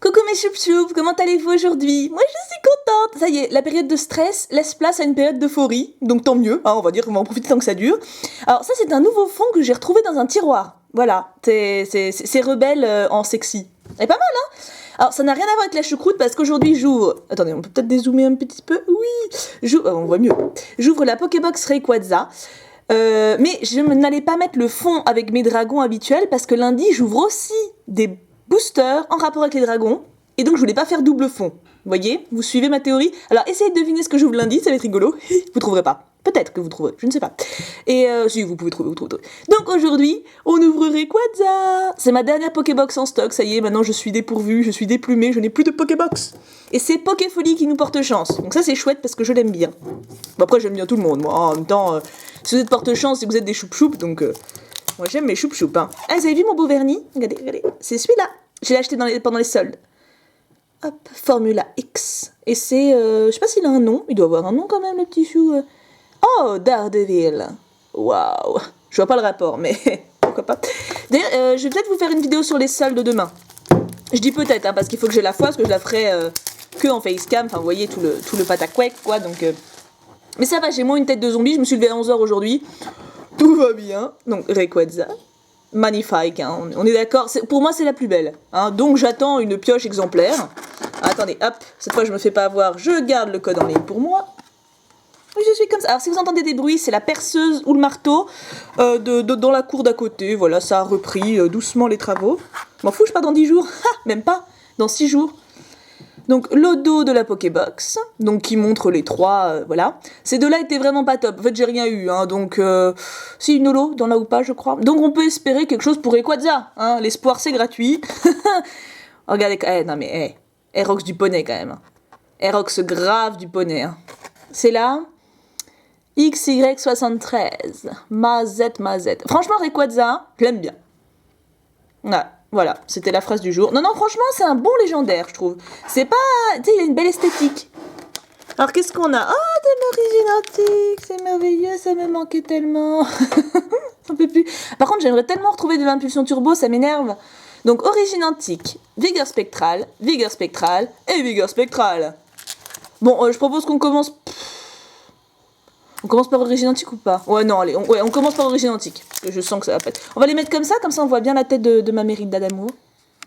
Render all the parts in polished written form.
Coucou mes choup-choup, comment allez-vous aujourd'hui? Moi je suis contente. Ça y est, la période de stress laisse place à une période d'euphorie, donc tant mieux, hein, on va dire qu'on va en profiter tant que ça dure. Alors ça c'est un nouveau fond que j'ai retrouvé dans un tiroir. Voilà, c'est rebelle en sexy. Et pas mal hein. Alors ça n'a rien à voir avec la choucroute parce qu'aujourd'hui j'ouvre... Attendez, on peut peut-être dézoomer un petit peu? Oui, on voit mieux. J'ouvre la Pokébox Rayquaza. Mais je n'allais pas mettre le fond avec mes dragons habituels parce que lundi j'ouvre aussi des boosters en rapport avec les dragons et donc je voulais pas faire double fond. Vous voyez? Vous suivez ma théorie? Alors essayez de deviner ce que j'ouvre lundi, ça va être rigolo. Vous trouverez pas. Peut-être que vous trouverez, je ne sais pas. Et si vous pouvez trouver, vous trouverez. Donc aujourd'hui, on ouvre Rayquaza. C'est ma dernière Pokébox en stock, ça y est, maintenant je suis dépourvue, je suis déplumée, je n'ai plus de Pokébox. Et c'est Pokéfolie qui nous porte chance. Donc ça c'est chouette parce que je l'aime bien. Bon après j'aime bien tout le monde, moi. En même temps, si vous êtes porte chance, c'est que vous êtes des choup-choup, donc moi j'aime mes choup-choup. Hein. Ah, vous avez vu mon beau vernis? Regardez, regardez. C'est celui-là. Je l'ai acheté pendant les soldes. Hop, Formula X. Et c'est, je sais pas s'il a un nom. Il doit avoir un nom quand même, le petit chou. Oh, Daredevil. Waouh. Je vois pas le rapport, mais pourquoi pas. D'ailleurs, je vais peut-être vous faire une vidéo sur les soldes demain. Je dis peut-être, hein, parce qu'il faut que j'ai la foi, parce que je la ferai que en facecam. Enfin, vous voyez, tout le patacouec, quoi. Donc, mais ça va, j'ai moins une tête de zombie. Je me suis levée à 11h aujourd'hui. Tout va bien. Donc, Rayquaza. Magnifique, hein. On est d'accord. Pour moi, c'est la plus belle. Hein. Donc, j'attends une pioche exemplaire. Attendez, hop. Cette fois, je me fais pas avoir. Je garde le code en ligne pour moi. Oui, je suis comme ça. Alors, si vous entendez des bruits, c'est la perceuse ou le marteau dans la cour d'à côté. Voilà, ça a repris doucement les travaux. M'en fous, je pars dans 10 jours. Ha, même pas. Dans 6 jours. Donc, le dos de la Pokébox, donc qui montre les trois, voilà. Ces deux-là étaient vraiment pas top. En fait, j'ai rien eu, hein, donc... si, une holo, dans la ou pas, je crois. Donc, on peut espérer quelque chose pour Rayquaza, hein. L'espoir, c'est gratuit. Regardez, non mais, Aerox du poney, quand même. Aerox grave du poney, hein. C'est là... XY73. Mazette. Franchement, Rayquaza, je l'aime bien. Ouais. Voilà, c'était la phrase du jour. Non, franchement, c'est un bon légendaire, je trouve. C'est pas... Tu sais, il a une belle esthétique. Alors, qu'est-ce qu'on a? Oh, des origines antiques, c'est merveilleux, ça me manquait tellement. J'en peux plus. Par contre, j'aimerais tellement retrouver de l'impulsion turbo, ça m'énerve. Donc, origine antique, vigueur spectrale et vigueur spectrale. Bon, je propose qu'on commence... On commence par origine antique ou pas? Ouais, non, allez, on commence par origine antique. Parce que je sens que ça va pas être... On va les mettre comme ça on voit bien la tête de ma Mérida d'amour.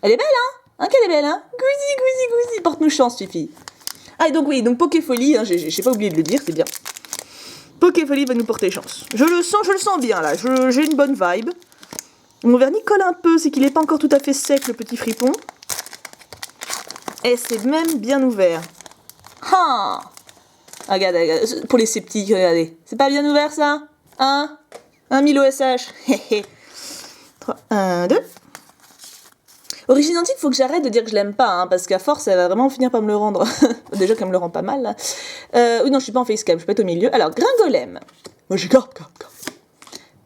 Elle est belle, hein? Qu'elle est belle, hein? Gouzi, porte-nous chance, les filles. Ah, et donc oui, donc Pokéfolie, hein, j'ai pas oublié de le dire, c'est bien. Pokéfolie va nous porter chance. Je le sens bien, là. J'ai une bonne vibe. Mon vernis colle un peu, c'est qu'il est pas encore tout à fait sec, le petit fripon. Et c'est même bien ouvert. Ah! Regardez, pour les sceptiques, regardez. C'est pas bien ouvert, ça? Hein? 1000 OSH. 3, 1, 2. Origine antique, faut que j'arrête de dire que je l'aime pas, hein, parce qu'à force, elle va vraiment finir par me le rendre. Déjà qu'elle me le rend pas mal, là. Oui, non, je suis pas en facecam, je peux être au milieu. Alors, Gringolem. Moi, j'ai garde.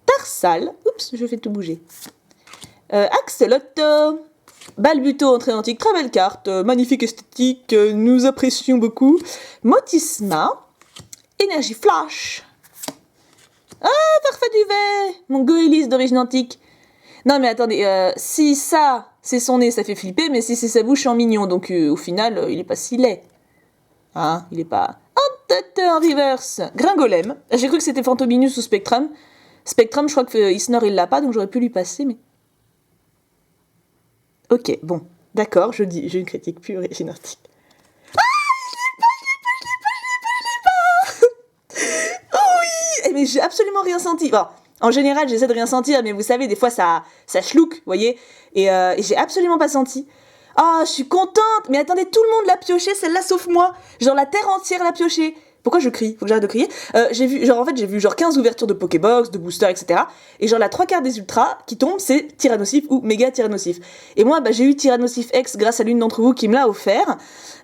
Tarsal. Oups, je fais tout bouger. Axolotl. Balbuto, entrée antique, très belle carte, magnifique esthétique, nous apprécions beaucoup. Motisma, énergie flash. Ah, parfait duvet, mon Goélis d'origine antique. Non mais attendez, si ça, c'est son nez, ça fait flipper, mais si c'est sa bouche, en mignon, donc au final, il est pas si laid. Hein, il est pas... En reverse, Gringolem. J'ai cru que c'était Fantominus ou Spectrum. Spectrum, je crois que Isnor, il l'a pas, donc j'aurais pu lui passer, mais... Ok, bon, d'accord, j'ai une critique pure et génétique. Ah, je l'ai pas. Oh oui, mais j'ai absolument rien senti. Bon, en général, j'essaie de rien sentir, mais vous savez, des fois, ça schlouque, vous voyez, et j'ai absolument pas senti. Ah, je suis contente. Mais attendez, tout le monde l'a pioché, celle-là, sauf moi. Genre, la terre entière l'a pioché. Pourquoi je crie? Faut que j'arrête de crier. J'ai vu 15 ouvertures de Pokébox, de boosters, etc. Et genre, la 3/4 des ultras qui tombent, c'est Tyrannosif ou méga Tyrannosif. Et moi, j'ai eu Tyrannosif X grâce à l'une d'entre vous qui me l'a offert.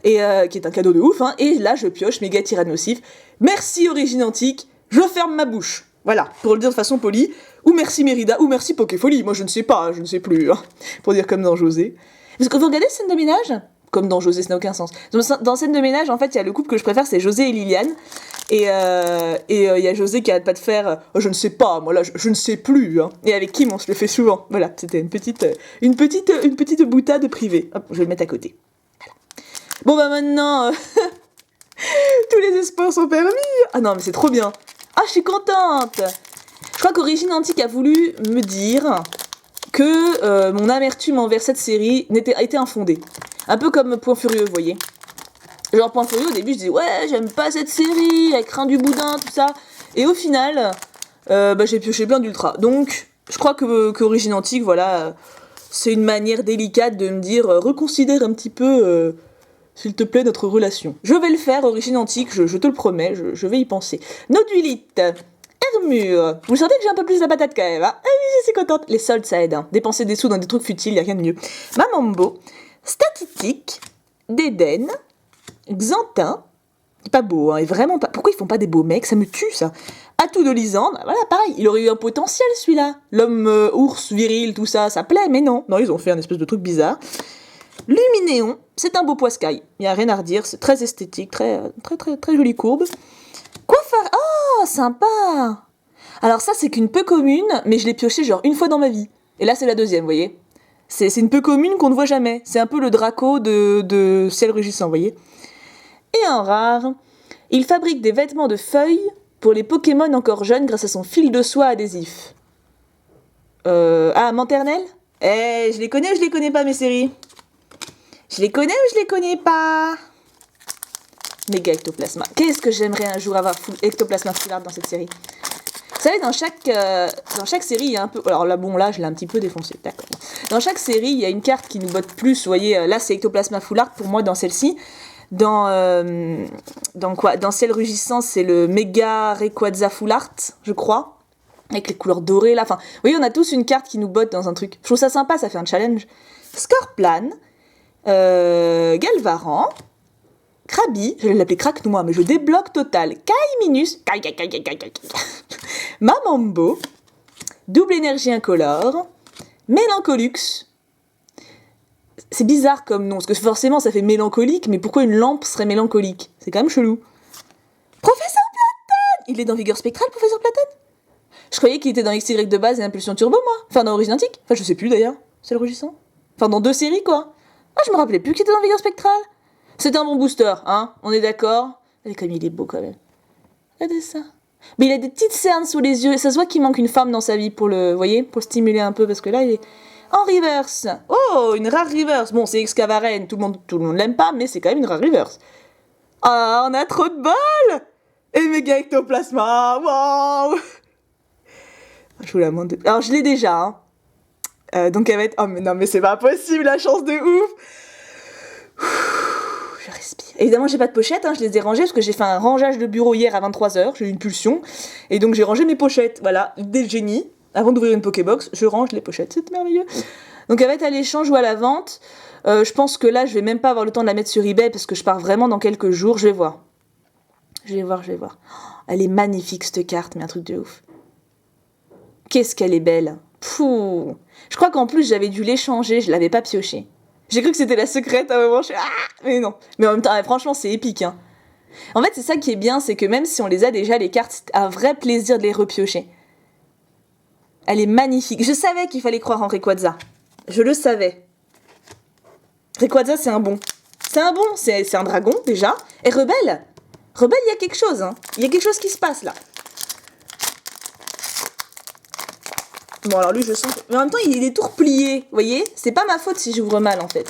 Et qui est un cadeau de ouf, hein. Et là, je pioche méga Tyrannosif. Merci Origine Antique. Je ferme ma bouche. Voilà, pour le dire de façon polie. Ou merci Mérida, ou merci Pokéfolie. Moi, je ne sais pas, je ne sais plus. Hein, pour dire comme dans José. Parce que vous regardez scène de ménage? Comme dans José, ça n'a aucun sens. Dans scène de ménage, en fait, il y a le couple que je préfère, c'est José et Liliane. Et il y a José qui arrête pas de faire je ne sais pas, moi là, je ne sais plus. Hein. Et avec Kim, on se le fait souvent. Voilà, c'était une petite boutade privée. Hop, je vais le mettre à côté. Bon bah maintenant, tous les espoirs sont permis. Ah non mais c'est trop bien. Ah je suis contente. Je crois qu'Origine Antique a voulu me dire que mon amertume envers cette série était infondée. Un peu comme Point Furieux, vous voyez. Genre Point Furieux, au début je disais ouais j'aime pas cette série, elle craint du boudin, tout ça. Et au final, j'ai pioché plein d'ultra. Donc je crois qu'Origine Antique, voilà, c'est une manière délicate de me dire reconsidère un petit peu, s'il te plaît, notre relation. Je vais le faire, Origine Antique, je te le promets, je vais y penser. Nodulite, Hermure. Vous sentez que j'ai un peu plus la patate quand même, hein? Ah oui, je suis contente. Les soldes, ça aide, hein. Dépenser des sous dans des trucs futiles, y a rien de mieux. Mamambo, Statitique, Dédène, Xantin. C'est pas beau, hein, et vraiment pas. Pourquoi ils font pas des beaux mecs? Ça me tue, ça. Atout de Lisande, voilà, pareil, il aurait eu un potentiel celui-là. L'homme ours viril, tout ça, ça plaît, mais non. Non, ils ont fait un espèce de truc bizarre. Luminéon, c'est un beau poiscaille. Il y a rien à redire, c'est très esthétique, très jolie courbe. Coiffeur, oh, sympa. Alors ça, c'est qu'une peu commune, mais je l'ai pioché genre une fois dans ma vie. Et là, c'est la deuxième, vous voyez. C'est une peu commune qu'on ne voit jamais. C'est un peu le Draco de Ciel Rugissant, vous voyez. Et un rare, il fabrique des vêtements de feuilles pour les Pokémon encore jeunes grâce à son fil de soie adhésif. Manternelle? Je les connais ou je les connais pas, mes séries? Je les connais ou je les connais pas? Méga Ectoplasma. Qu'est-ce que j'aimerais un jour avoir Ectoplasma Full Art dans cette série? Vous savez, dans chaque série, il y a un peu... Alors là, bon, là, je l'ai un petit peu défoncé, d'accord. Dans chaque série, il y a une carte qui nous botte plus. Vous voyez, là, c'est Ectoplasma Full Art pour moi dans celle-ci. Dans Ciel Rugissant, c'est le Méga Rayquaza Full Art, je crois. Avec les couleurs dorées, là. Enfin, vous voyez, on a tous une carte qui nous botte dans un truc. Je trouve ça sympa, ça fait un challenge. Scorplan, Galvaran, Krabi, j'allais l'appeler Craque-Noix, mais je débloque total. Kaiminus, Mamambo, Double Énergie Incolore, Mélancolux. C'est bizarre comme nom, parce que forcément ça fait mélancolique, mais pourquoi une lampe serait mélancolique? C'est quand même chelou. Professeur Platane! Il est dans Vigueur Spectrale, Professeur Platane? Je croyais qu'il était dans XY de base et Impulsion Turbo, moi. Enfin, dans Origine Antique. Enfin, je sais plus d'ailleurs. C'est le Rugissant. Enfin, dans 2 séries, quoi. Ah, je me rappelais plus qu'il était dans Vigueur Spectrale. C'était un bon booster, hein? On est d'accord? Et comme il est beau, quand même. Regardez ça. Mais il a des petites cernes sous les yeux. Ça se voit qu'il manque une femme dans sa vie pour le, vous voyez, pour le stimuler un peu, parce que là, il est en reverse. Oh, une rare reverse. Bon, c'est Excavaren, tout le monde l'aime pas, mais c'est quand même une rare reverse. Ah, on a trop de bol! Et méga ectoplasma, waouh! Je vous la montre. Alors, je l'ai déjà, hein. Donc, elle va être... Oh, mais non, mais c'est pas possible, la chance de ouf! Je respire. Évidemment, j'ai pas de pochette, hein, je les ai rangées parce que j'ai fait un rangeage de bureau hier à 23h, j'ai eu une pulsion, et donc j'ai rangé mes pochettes, voilà, dès le génie. Avant d'ouvrir une Pokébox, je range les pochettes, c'est merveilleux. Donc elle va être à l'échange ou à la vente. Je pense que là, je vais même pas avoir le temps de la mettre sur eBay parce que je pars vraiment dans quelques jours, je vais voir. Je vais voir. Oh, elle est magnifique cette carte, mais un truc de ouf. Qu'est-ce qu'elle est belle. Pouh. Je crois qu'en plus, j'avais dû l'échanger, je l'avais pas pioché. J'ai cru que c'était la secrète à un moment, mais non. Mais en même temps, franchement, c'est épique, hein. En fait, c'est ça qui est bien, c'est que même si on les a déjà, les cartes, c'est un vrai plaisir de les repiocher. Elle est magnifique. Je savais qu'il fallait croire en Rayquaza. Je le savais. Rayquaza, c'est un bon. C'est un dragon, déjà. Et Rebelle, il y a quelque chose, hein. Il y a quelque chose qui se passe, là. Bon, alors lui, je sens que... Mais en même temps, il est tout replié, vous voyez? C'est pas ma faute si j'ouvre mal, en fait.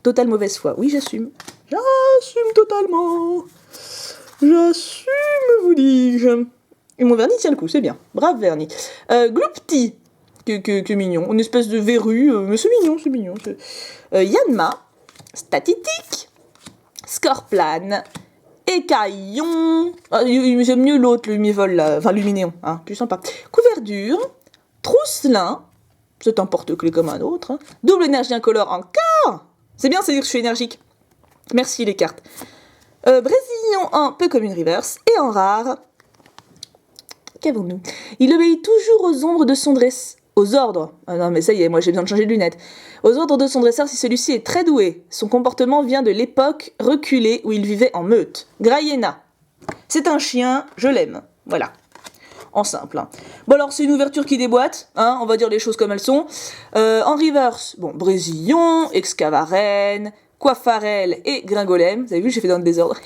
Totale mauvaise foi. Oui, j'assume. J'assume totalement. J'assume, vous dis-je. Et mon vernis tient le coup, c'est bien. Brave vernis. Gloupti, que mignon. Une espèce de verrue, mais c'est mignon. Yanma, Statitique, Scorplan, Écaillon. J'aime mieux l'autre, le Lumivol, là. Enfin, Luminéon, hein, plus sympa. Couverture, Trousselin, c'est un porte-clés comme un autre. Hein. Double énergie incolore encore. C'est bien, c'est dire que je suis énergique. Merci les cartes. Brésillon un peu comme une reverse. Et en rare... Qu'avons-nous? Il obéit toujours aux ombres de son dresseur. Aux ordres. Ah non, mais ça y est, moi j'ai besoin de changer de lunettes. Aux ordres de son dresseur si celui-ci est très doué. Son comportement vient de l'époque reculée où il vivait en meute. Graiena. C'est un chien, je l'aime. Voilà. En simple. Hein. Bon alors, c'est une ouverture qui déboîte. Hein, on va dire les choses comme elles sont. En reverse, bon, Brésillon, Excavaren, Coiffarel et Gringolem. Vous avez vu, j'ai fait dans le désordre.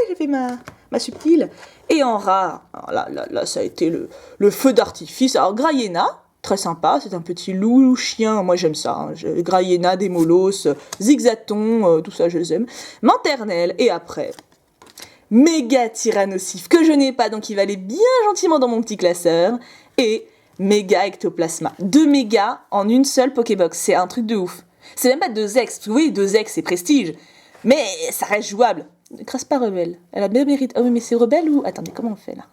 J'ai fait ma subtile. Et en rare, alors là, ça a été le feu d'artifice. Alors, Graiena, très sympa, c'est un petit loup chien, moi j'aime ça. Hein. Graiena, Démolos, Zigzaton, tout ça je les aime. Manternelle, et après, Méga Tyrannosif, que je n'ai pas, donc il va aller bien gentiment dans mon petit classeur. Et Méga Ectoplasma. 2 mégas en une seule Pokébox, c'est un truc de ouf. C'est même pas 2 ex, oui 2 ex c'est prestige, mais ça reste jouable. Ne crasse pas Rebelle, elle a bien mérité. Oh oui mais c'est Rebelle ou... Attendez, comment on fait là?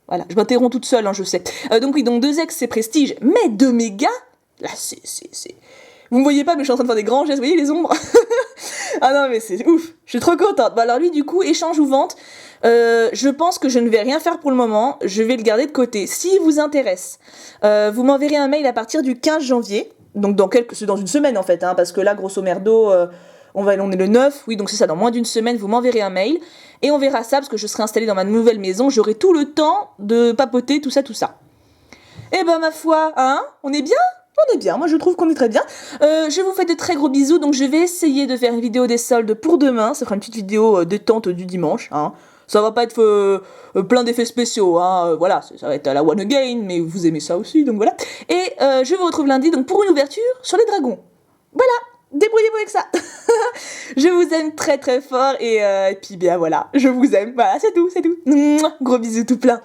Voilà, je m'interromps toute seule, hein, je sais. Donc oui, donc 2 ex c'est prestige, mais 2 mégas, là c'est... Vous me voyez pas mais je suis en train de faire des grands gestes, vous voyez les ombres? Ah non mais c'est ouf, je suis trop contente. Bah alors lui du coup, échange ou vente, je pense que je ne vais rien faire pour le moment, je vais le garder de côté. S'il vous intéresse, vous m'enverrez un mail à partir du 15 janvier, donc c'est dans une semaine en fait, hein, parce que là grosso merdo, on est le 9, oui donc c'est ça, dans moins d'une semaine vous m'enverrez un mail, et on verra ça, parce que je serai installée dans ma nouvelle maison, j'aurai tout le temps de papoter tout ça. Eh ben ma foi, hein, on est bien? On est bien, moi je trouve qu'on est très bien. Je vous fais de très gros bisous, donc je vais essayer de faire une vidéo des soldes pour demain. Ça fera une petite vidéo détente du dimanche. Hein. Ça va pas être plein d'effets spéciaux, hein. Voilà, ça va être à la one again, mais vous aimez ça aussi, donc voilà. Et je vous retrouve lundi donc pour une ouverture sur les dragons. Voilà, débrouillez-vous avec ça. Je vous aime très très fort, et puis bien voilà, je vous aime. Voilà, c'est tout. Mouah, gros bisous tout plein.